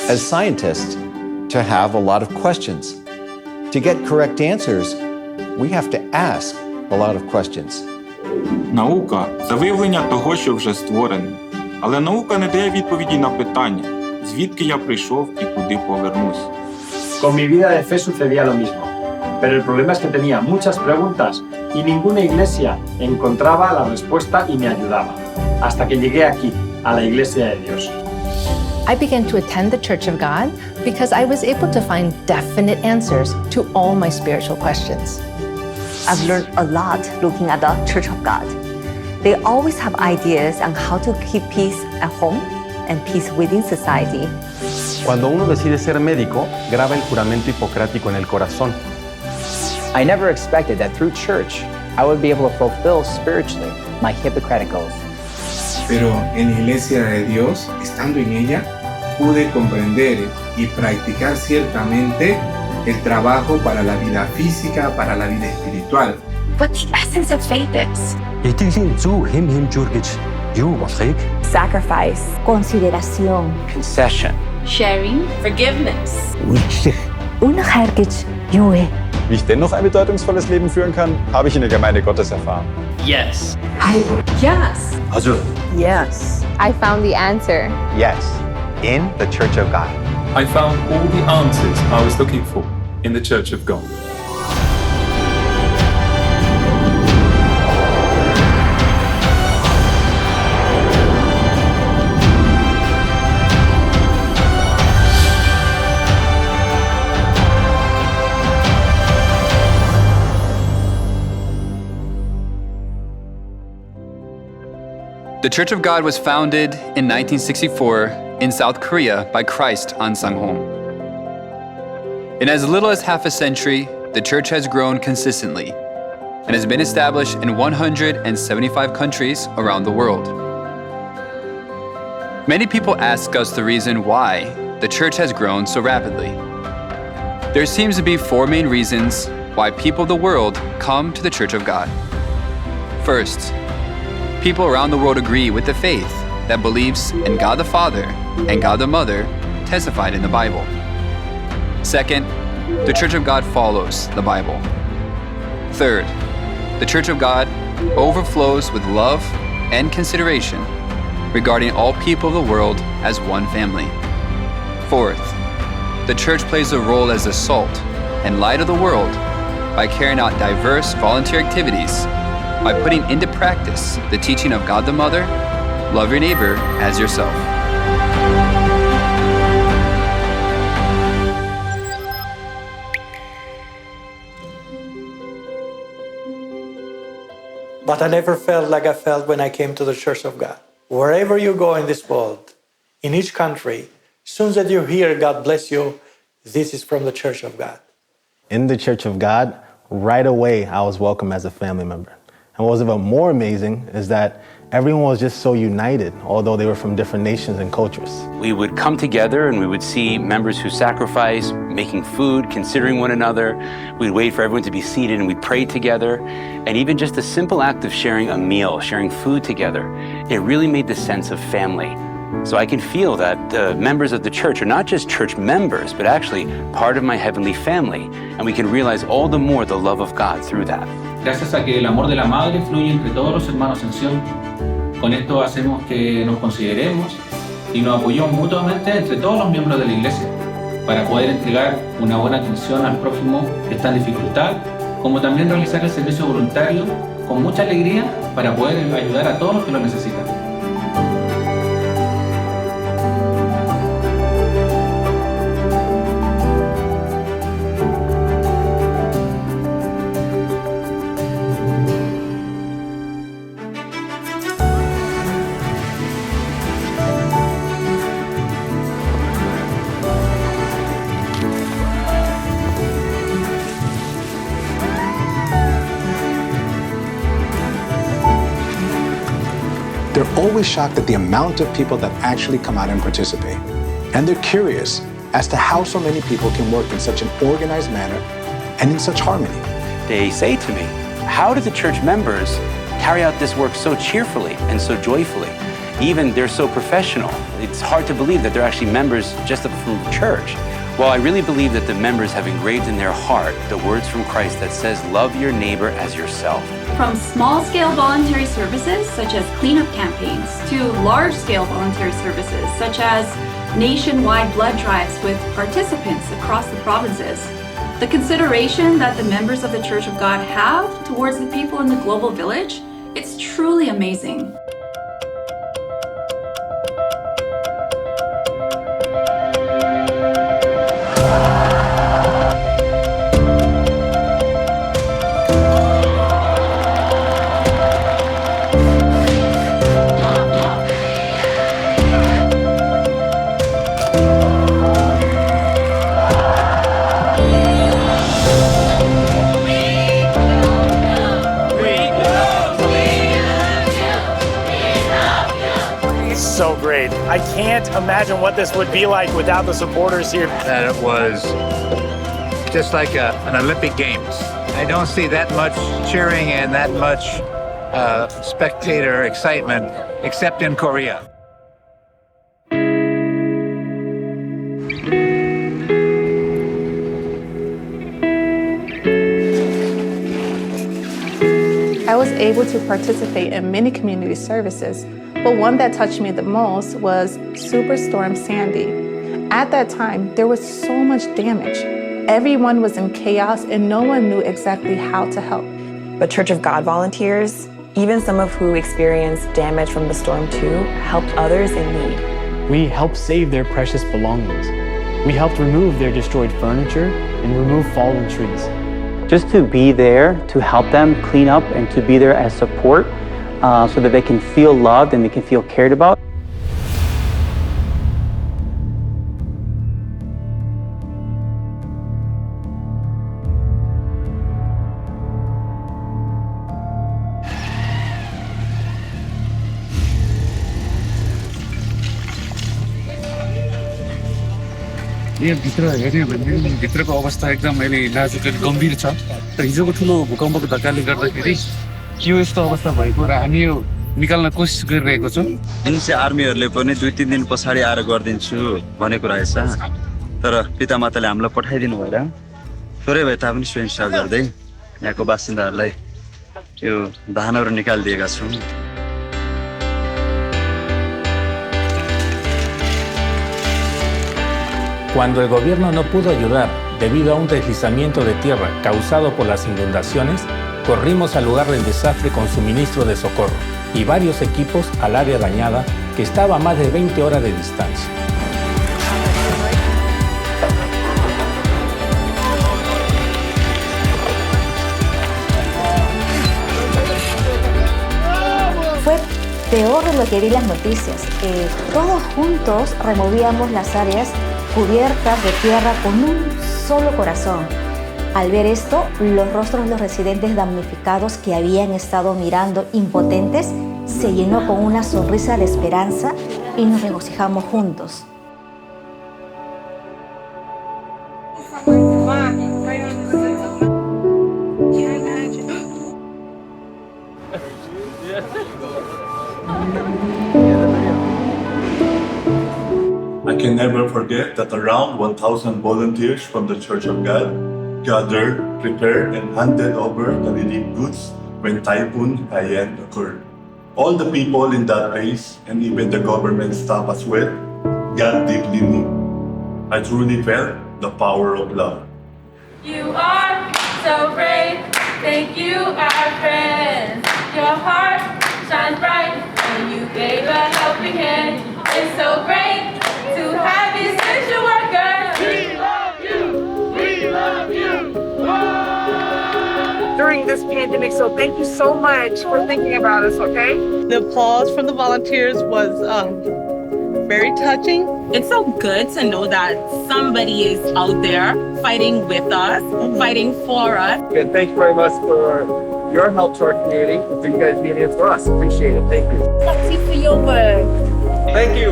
as scientists, to have a lot of questions. To get correct answers, we have to ask a lot of questions. Наука – це виявлення того, що вже створено. Але наука не дає відповіді на питання, звідки я прийшов і куди повернусь. Con mi vida de fe sucedía lo mismo, pero el problema es que tenía muchas preguntas y ninguna iglesia encontraba la respuesta y me ayudaba, hasta que llegué aquí, a la Iglesia de Dios. I began to attend the Church of God because I was able to find definite answers to all my spiritual questions. I've learned a lot looking at the Church of God. They always have ideas on how to keep peace at home and peace within society. Cuando uno decide ser médico, graba el juramento hipocrático en el corazón. I never expected that through church, I would be able to fulfill spiritually my Hippocratic oath. Pero en la Iglesia de Dios, estando en ella, pude comprender y practicar ciertamente el trabajo para la vida física, para la vida espiritual. What the essence of faith is. Sacrifice, consideración, Concession. Sharing, forgiveness. 교회. Wie ich dennoch ein bedeutungsvolles Leben führen kann, habe ich in der Gemeinde Gottes erfahren. Yes. Yes. Yes. I found the answer. Yes, in the Church of God. I found all the answers I was looking for in the Church of God. The Church of God was founded in 1964 in South Korea by Christ An Sang-hong. In as little as half a century, the church has grown consistently and has been established in 175 countries around the world. Many people ask us the reason why the church has grown so rapidly. There seems to be four main reasons why people of the world come to the Church of God. First, people around the world agree with the faith that believes in God the Father and God the Mother testified in the Bible. Second, the Church of God follows the Bible. Third, the Church of God overflows with love and consideration regarding all people of the world as one family. Fourth, the church plays a role as the salt and light of the world by carrying out diverse volunteer activities, by putting into practice the teaching of God the Mother, love your neighbor as yourself. But I never felt like I felt when I came to the Church of God. Wherever you go in this world, in each country, as soon as you hear God bless you, this is from the Church of God. In the Church of God, right away, I was welcome as a family member. And what was even more amazing is that everyone was just so united, although they were from different nations and cultures. We would come together and we would see members who sacrifice, making food, considering one another. We'd wait for everyone to be seated and we'd pray together. And even just the simple act of sharing a meal, sharing food together, it really made the sense of family. So I can feel that the members of the church are not just church members, but actually part of my heavenly family. And we can realize all the more the love of God through that. Gracias a que el amor de la madre fluye entre todos los hermanos en Sion, con esto hacemos que nos consideremos y nos apoyemos mutuamente entre todos los miembros de la iglesia para poder entregar una buena atención al prójimo que está en dificultad, como también realizar el servicio voluntario con mucha alegría para poder ayudar a todos los que lo necesitan. They're always shocked at the amount of people that actually come out and participate. And they're curious as to how so many people can work in such an organized manner and in such harmony. They say to me, how do the church members carry out this work so cheerfully and so joyfully? Even they're so professional. It's hard to believe that they're actually members just from church. Well, I really believe that the members have engraved in their heart the words from Christ that says, love your neighbor as yourself. From small-scale voluntary services, such as cleanup campaigns, to large-scale voluntary services, such as nationwide blood drives with participants across the provinces. The consideration that the members of the Church of God have towards the people in the global village, it's truly amazing. So great. I can't imagine what this would be like without the supporters here. That it was just like an Olympic Games. I don't see that much cheering and that much spectator excitement except in Korea. I was able to participate in many community services, but one that touched me the most was Superstorm Sandy. At that time, there was so much damage. Everyone was in chaos and no one knew exactly how to help. But Church of God volunteers, even some of who experienced damage from the storm too, helped others in need. We helped save their precious belongings. We helped remove their destroyed furniture and remove fallen trees. Just to be there to help them clean up and to be there as support so that they can feel loved and they can feel cared about. भित्रको अवस्था एकदम अहिले नाजुक गम्भीर छ र हिजोको ठुलो भूकम्पको धक्काले गर्दाखेरि यो यस्तो अवस्था भएको र हामी यो निकाल्न कोसिस गरिरहेको छौँ। एनसी आर्मीहरूले पनि 2-3 दिन पछाडि आएर गरिदिन्छु भनेको रहेछ, तर पितामाताले हामीलाई पठाइदिनु भएर थोरै भए तापनि स्वयंसेवा गर्दै यहाँको बासिन्दाहरूलाई यो धानहरू निकालिदिएका छौँ। Cuando el gobierno no pudo ayudar debido a un deslizamiento de tierra causado por las inundaciones, corrimos al lugar del desastre con suministro de socorro y varios equipos al área dañada que estaba a más de 20 horas de distancia. Fue peor de lo que vi en las noticias. Todos juntos removíamos las áreas cubiertas de tierra con un solo corazón. Al ver esto, los rostros de los residentes damnificados que habían estado mirando impotentes se llenó con una sonrisa de esperanza y nos regocijamos juntos. I can never forget that around 1,000 volunteers from the Church of God gathered, prepared, and handed over the relief goods when Typhoon Haiyan occurred. All the people in that place, and even the government staff as well, got deeply moved. I truly felt the power of love. You are so brave. Thank you, our friends. Your heart shines bright and you gave a helping hand. It's so great to have essential workers. We love you. We love you. During this pandemic, so thank you so much for thinking about us, okay? The applause from the volunteers was very touching. It's so good to know that somebody is out there fighting with us, fighting for us. And thank you very much for your help to our community, for you guys being here for us. Appreciate it. Thank you. Merci for your work. Thank you.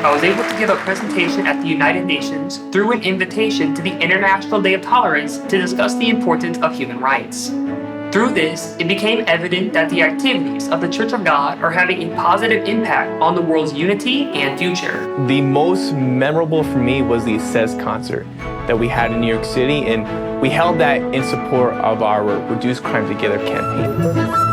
I was able to give a presentation at the United Nations through an invitation to the International Day of Tolerance to discuss the importance of human rights. Through this, it became evident that the activities of the Church of God are having a positive impact on the world's unity and future. The most memorable for me was the Says concert that we had in New York City, and we held that in support of our Reduce Crime Together campaign.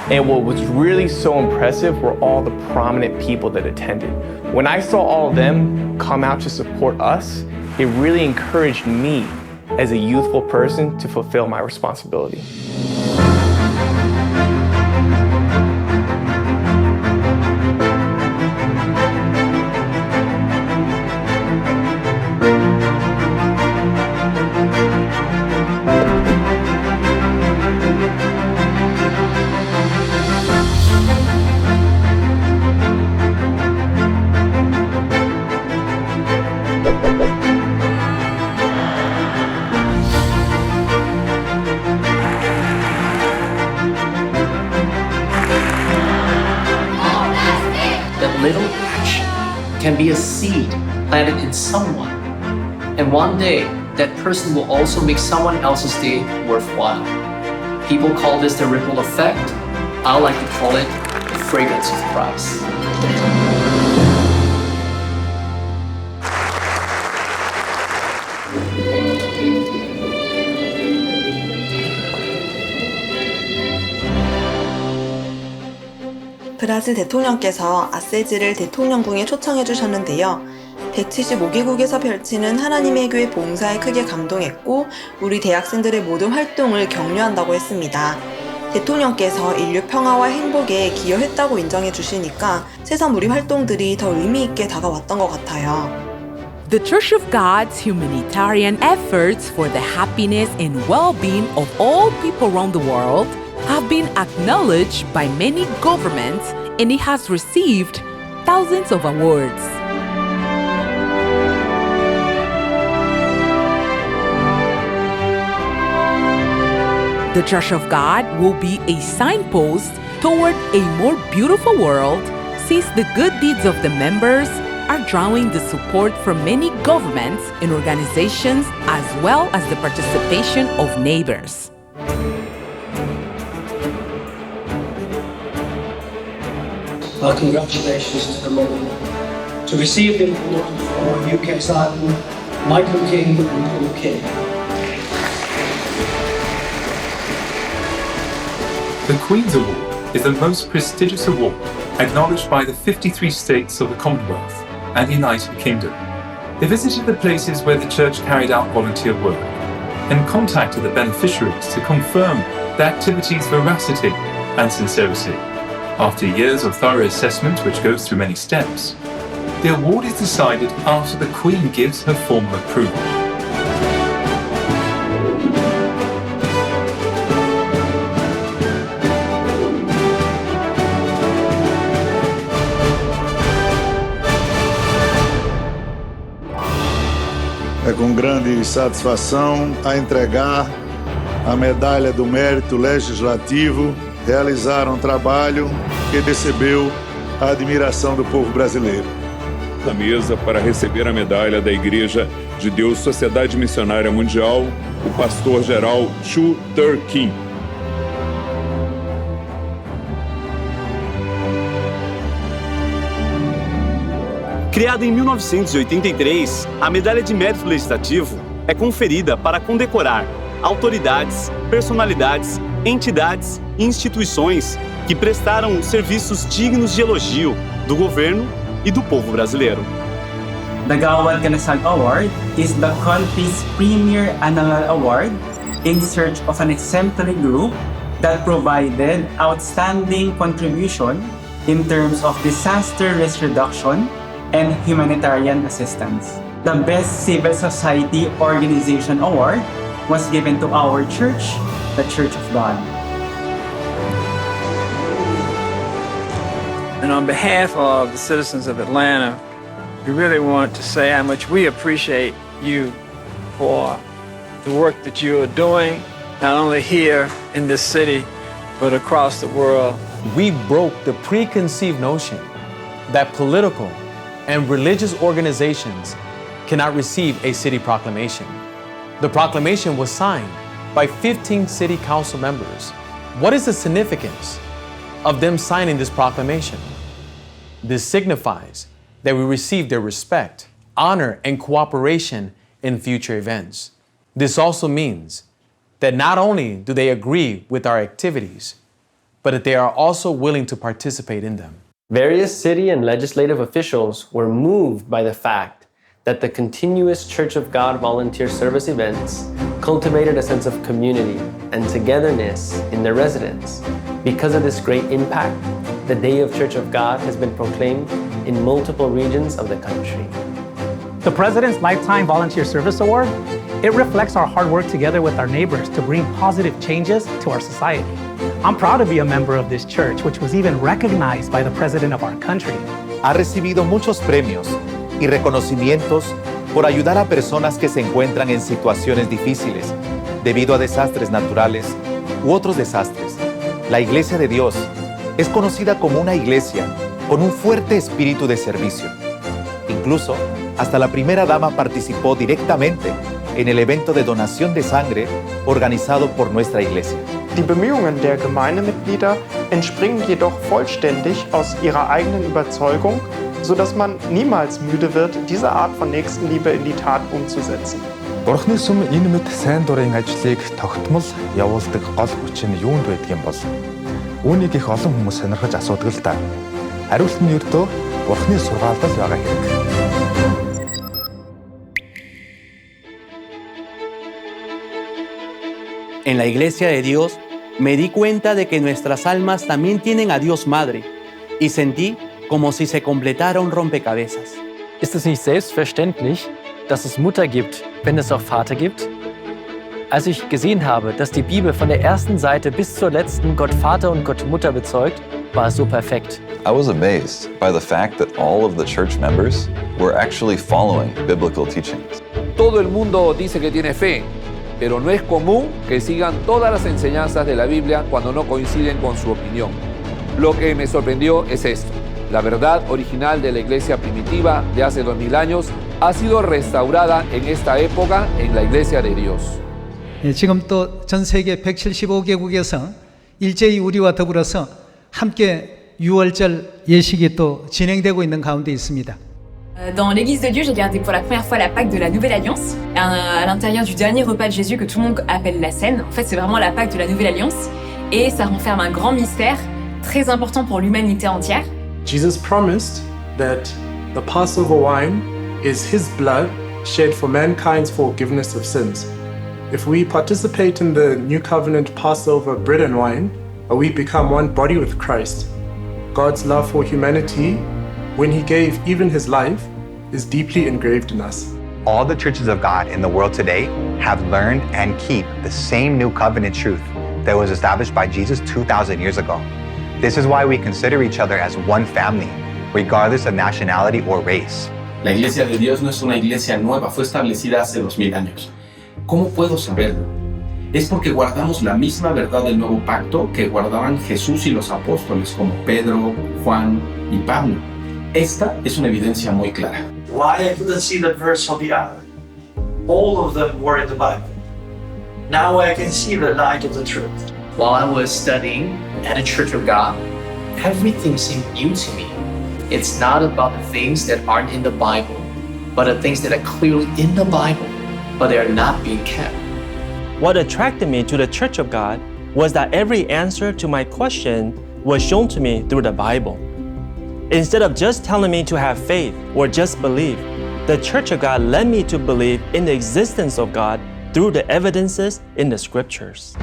And what was really so impressive were all the prominent people that attended. When I saw all of them come out to support us, it really encouraged me as a youthful person to fulfill my responsibility. Little action can be a seed planted in someone, and one day that person will also make someone else's day worthwhile. People call this the ripple effect. I like to call it the fragrance of Christ. 브라질 대통령께서 아세지를 대통령궁에 초청해 주셨는데요. 175개국에서 펼치는 하나님의 교회 봉사에 크게 감동했고 우리 대학생들의 모든 활동을 격려한다고 했습니다. 대통령께서 인류 평화와 행복에 기여했다고 인정해 주시니까 새삼 우리 활동들이 더 의미 있게 다가왔던 것 같아요. The Church of God's humanitarian efforts for the happiness and well-being of all people around the world have been acknowledged by many governments, and it has received thousands of awards. The Church of God will be a signpost toward a more beautiful world, since the good deeds of the members are drawing the support from many governments and organizations, as well as the participation of neighbors. Well, congratulations to the Lord. To receive the award for UK son, Michael King and Paul King. The Queen's Award is the most prestigious award acknowledged by the 53 states of the Commonwealth and the United Kingdom. They visited the places where the Church carried out volunteer work and contacted the beneficiaries to confirm the activity's veracity and sincerity. After years of thorough assessment, which goes through many steps, the award is decided after the Queen gives her formal approval. É com grande satisfação a entregar a Medalha do Mérito Legislativo. Realizaram um trabalho que recebeu a admiração do povo brasileiro. Na mesa para receber a medalha da Igreja de Deus Sociedade Missionária Mundial, o pastor-geral Chu Ter-Kim. Criada em 1983, a Medalha de Mérito Legislativo é conferida para condecorar autoridades, personalidades, entidades e instituições que prestaram serviços dignos de elogio do governo e do povo brasileiro. The Gawad Ganasag Award is the country's premier annual award in search of an exemplary group that provided outstanding contribution in terms of disaster risk reduction and humanitarian assistance. The Best Civil Society Organization Award was given to our church, the Church of God. And on behalf of the citizens of Atlanta, we really want to say how much we appreciate you for the work that you are doing, not only here in this city, but across the world. We broke the preconceived notion that political and religious organizations cannot receive a city proclamation. The proclamation was signed by 15 city council members. What is the significance of them signing this proclamation? This signifies that we receive their respect, honor, and cooperation in future events. This also means that not only do they agree with our activities, but that they are also willing to participate in them. Various city and legislative officials were moved by the fact that the continuous Church of God volunteer service events cultivated a sense of community and togetherness in their residents. Because of this great impact, the Day of Church of God has been proclaimed in multiple regions of the country. The President's Lifetime Volunteer Service Award, it reflects our hard work together with our neighbors to bring positive changes to our society. I'm proud to be a member of this church, which was even recognized by the President of our country. Ha recibido muchos premios y reconocimientos por ayudar a personas que se encuentran en situaciones difíciles debido a desastres naturales u otros desastres. La Iglesia de Dios es conocida como una iglesia con un fuerte espíritu de servicio. Incluso, hasta la primera dama participó directamente en el evento de donación de sangre organizado por nuestra iglesia. Die Bemühungen der Gemeindemitglieder entspringen jedoch vollständig aus ihrer eigenen Überzeugung, sodass man niemals müde wird, diese Art von Nächstenliebe in die Tat umzusetzen. Бурхны сүм энэ мэд сайн дурын ажлыг тогтмол явуулдаг гол хүч нь юунд байдаг юм бол үүнийг их олон хүмүүс сонирхож асуудаг л да. Хариулт нь ердөө Бурхны сургаалд л байгаа хэрэг. En la Iglesia de Dios me di cuenta de que nuestras almas también tienen a Dios Madre y sentí como si se completara un rompecabezas. Ist es nicht selbstverständlich, dass es Mutter gibt, wenn es auch Vater gibt? Als ich gesehen habe, dass die Bibel von der ersten Seite bis zur letzten Gott Vater und Gott Mutter bezeugt, war es so perfekt. I was amazed by the fact that all of the church members were actually following biblical teachings. Todo el mundo dice que tiene fe, pero no es común que sigan todas las enseñanzas de la Biblia cuando no coinciden con su opinión. Lo que me sorprendió es esto. La verdad original de la iglesia primitiva de hace 2000 años ha sido restaurada en esta época en la iglesia de Dios. 지금 또 전 세계 175개국에서 일제히 우리와 더불어서 함께 6월절 예식이 또 진행되고 있는 가운데 있습니다. Dans l'Église de Dieu, j'ai gardé pour la première fois la Pâque de la Nouvelle Alliance, à l'intérieur du dernier repas de Jésus que tout le monde appelle la Cène. En fait, c'est vraiment la Pâque de la Nouvelle Alliance, et ça renferme un grand mystère très important pour l'humanité entière. Jesus promised that the Passover wine is His blood shed for mankind's forgiveness of sins. If we participate in the New Covenant Passover bread and wine, we become one body with Christ. God's love for humanity, when He gave even His life, is deeply engraved in us. All the churches of God in the world today have learned and keep the same new covenant truth that was established by Jesus 2,000 years ago. This is why we consider each other as one family, regardless of nationality or race. La Iglesia de Dios no es una iglesia nueva, fue establecida hace 2000 años. ¿Cómo puedo saberlo? Es porque guardamos la misma verdad del nuevo pacto que guardaban Jesús y los apóstoles como Pedro, Juan y Pablo. Esta es una evidencia muy clara. Why I couldn't see that verse on the other? All of them were in the Bible. Now I can see the light of the truth. While I was studying at a Church of God, everything seemed new to me. It's not about the things that aren't in the Bible, but the things that are clearly in the Bible, but they are not being kept. What attracted me to the Church of God was that every answer to my question was shown to me through the Bible. Instead of just telling me to have faith or just believe, the Church of God led me to believe in the existence of God through the evidences in the scriptures.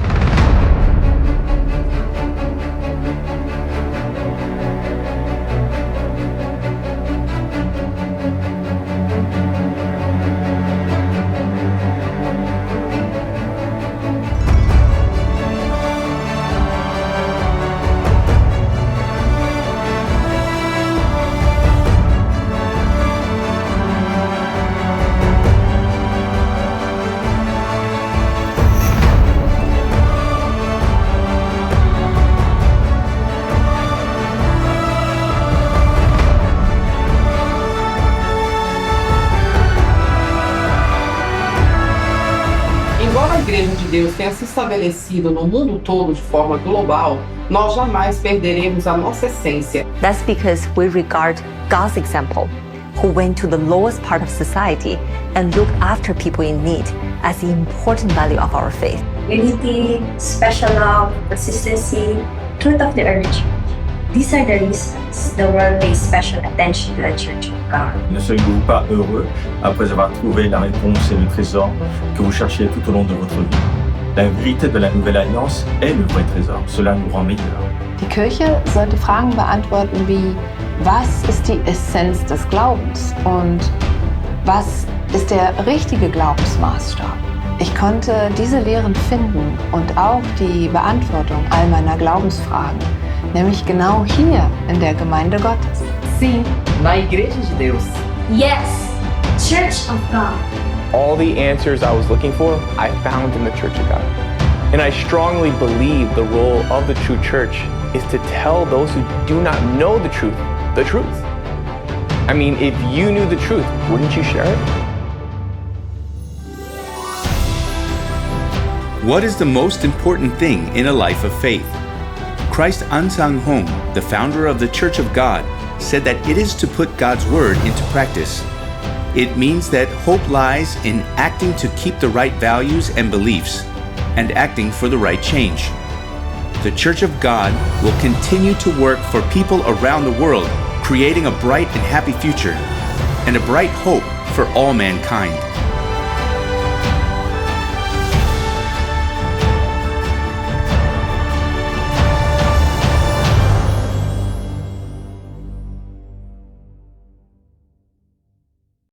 Igreja de Deus tenha se estabelecido no mundo todo de forma global, nós jamais perderemos a nossa essência. That's because we regard God's example, who went to the lowest part of society and looked after people in need, as the important value of our faith. Unity, special love, consistency, truth of the early church. These are the reasons the world pays special attention to the Church of God. Ne seriez-vous pas heureux après avoir trouvé la réponse et le trésor que vous cherchiez tout au long de votre vie? La vérité de la Nouvelle Alliance est le vrai trésor. Cela nous rend meilleurs. Die Kirche sollte Fragen beantworten wie: Was ist die Essenz des Glaubens und was ist der richtige Glaubensmaßstab? Ich konnte diese Lehren finden und auch die Beantwortung all meiner Glaubensfragen, nämlich genau hier in der Gemeinde Gottes. Sim, na Igreja de Deus. Yes, Church of God. All the answers I was looking for, I found in the Church of God. And I strongly believe the role of the true church is to tell those who do not know the truth. I mean, if you knew the truth, wouldn't you share it? What is the most important thing in a life of faith? Christ Ansang Hong, the founder of the Church of God, said that it is to put God's word into practice. It means that hope lies in acting to keep the right values and beliefs, and acting for the right change. The Church of God will continue to work for people around the world, creating a bright and happy future, and a bright hope for all mankind.